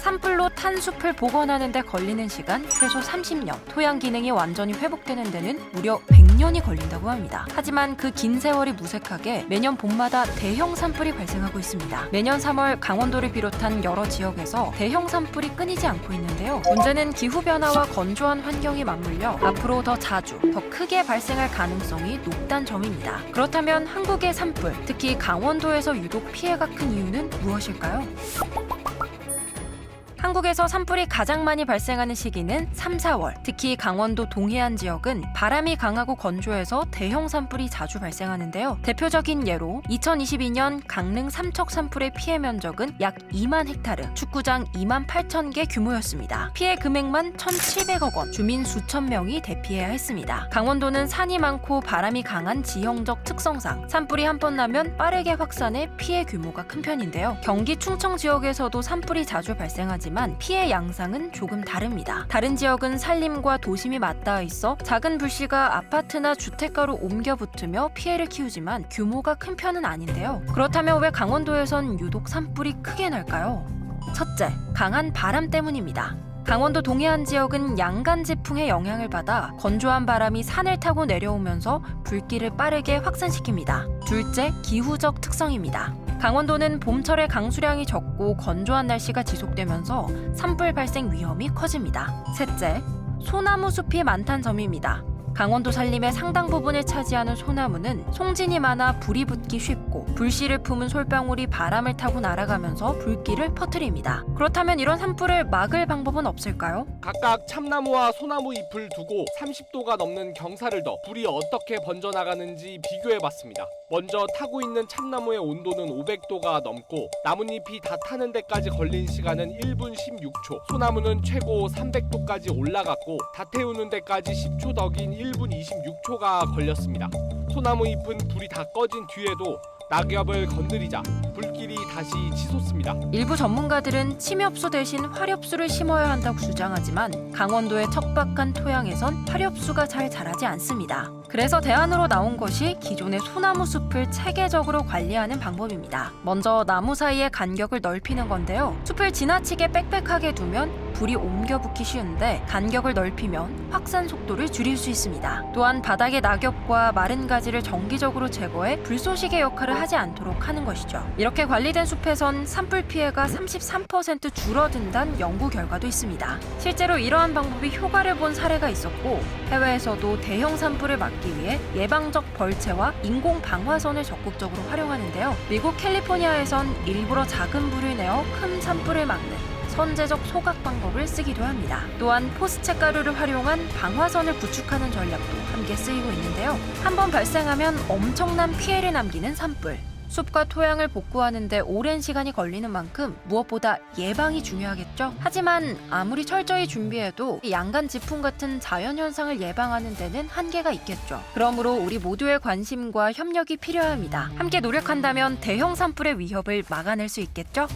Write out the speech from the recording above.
산불로 탄 숲을 복원하는 데 걸리는 시간 최소 30년, 토양 기능이 완전히 회복되는 데는 무려 100년이 걸린다고 합니다. 하지만 그 긴 세월이 무색하게 매년 봄마다 대형 산불이 발생하고 있습니다. 매년 3월 강원도를 비롯한 여러 지역에서 대형 산불이 끊이지 않고 있는데요. 문제는 기후변화와 건조한 환경이 맞물려 앞으로 더 자주, 더 크게 발생할 가능성이 높다는 점입니다. 그렇다면 한국의 산불, 특히 강원도에서 유독 피해가 큰 이유는 무엇일까요? 한국에서 산불이 가장 많이 발생하는 시기는 3, 4월. 특히 강원도 동해안 지역은 바람이 강하고 건조해서 대형 산불이 자주 발생하는데요. 대표적인 예로 2022년 강릉 삼척 산불의 피해 면적은 약 2만 헥타르, 축구장 2만 8천 개 규모였습니다. 피해 금액만 1,700억 원, 주민 수천 명이 대피해야 했습니다. 강원도는 산이 많고 바람이 강한 지형적 특성상 산불이 한 번 나면 빠르게 확산해 피해 규모가 큰 편인데요. 경기 충청 지역에서도 산불이 자주 발생하지만 피해 양상은 조금 다릅니다. 다른 지역은 산림과 도심이 맞닿아 있어 작은 불씨가 아파트나 주택가로 옮겨 붙으며 피해를 키우지만 규모가 큰 편은 아닌데요. 그렇다면 왜 강원도에선 유독 산불이 크게 날까요? 첫째, 강한 바람 때문입니다. 강원도 동해안 지역은 양간지풍의 영향을 받아 건조한 바람이 산을 타고 내려오면서 불길을 빠르게 확산시킵니다. 둘째, 기후적 특성입니다. 강원도는 봄철에 강수량이 적고 건조한 날씨가 지속되면서 산불 발생 위험이 커집니다. 셋째, 소나무 숲이 많다는 점입니다. 강원도 산림의 상당 부분을 차지하는 소나무는 송진이 많아 불이 붙기 쉽고 불씨를 품은 솔방울이 바람을 타고 날아가면서 불길을 퍼뜨립니다. 그렇다면 이런 산불을 막을 방법은 없을까요? 각각 참나무와 소나무 잎을 두고 30도가 넘는 경사를 둬 불이 어떻게 번져나가는지 비교해봤습니다. 먼저 타고 있는 참나무의 온도는 500도가 넘고 나뭇잎이 다 타는 데까지 걸린 시간은 1분 16초, 소나무는 최고 300도까지 올라갔고 다 태우는 데까지 10초 더 긴 1분 26초가 걸렸습니다. 소나무 잎은 불이 다 꺼진 뒤에도 낙엽을 건드리자 불길이 다시 치솟습니다. 일부 전문가들은 침엽수 대신 화렵수를 심어야 한다고 주장하지만 강원도의 척박한 토양에선 화렵수가 잘 자라지 않습니다. 그래서 대안으로 나온 것이 기존의 소나무 숲을 체계적으로 관리하는 방법입니다. 먼저 나무 사이의 간격을 넓히는 건데요. 숲을 지나치게 빽빽하게 두면 불이 옮겨 붙기 쉬운데 간격을 넓히면 확산 속도를 줄일 수 있습니다. 또한 바닥의 낙엽과 마른 가지를 정기적으로 제거해 불쏘시개 역할을 하지 않도록 하는 것이죠. 이렇게 관리된 숲에선 산불 피해가 33% 줄어든다는 연구 결과도 있습니다. 실제로 이러한 방법이 효과를 본 사례가 있었고 해외에서도 대형 산불을 막기 위해 예방적 벌채와 인공 방화선을 적극적으로 활용하는데요. 미국 캘리포니아에선 일부러 작은 불을 내어 큰 산불을 막는 선제적 소각 방법을 쓰기도 합니다. 또한 포스체 가루를 활용한 방화선을 구축하는 전략도 함께 쓰이고 있는데요. 한번 발생하면 엄청난 피해를 남기는 산불. 숲과 토양을 복구하는 데 오랜 시간이 걸리는 만큼 무엇보다 예방이 중요하겠죠. 하지만 아무리 철저히 준비해도 양간 지풍 같은 자연현상을 예방하는 데는 한계가 있겠죠. 그러므로 우리 모두의 관심과 협력이 필요합니다. 함께 노력한다면 대형 산불의 위협을 막아낼 수 있겠죠.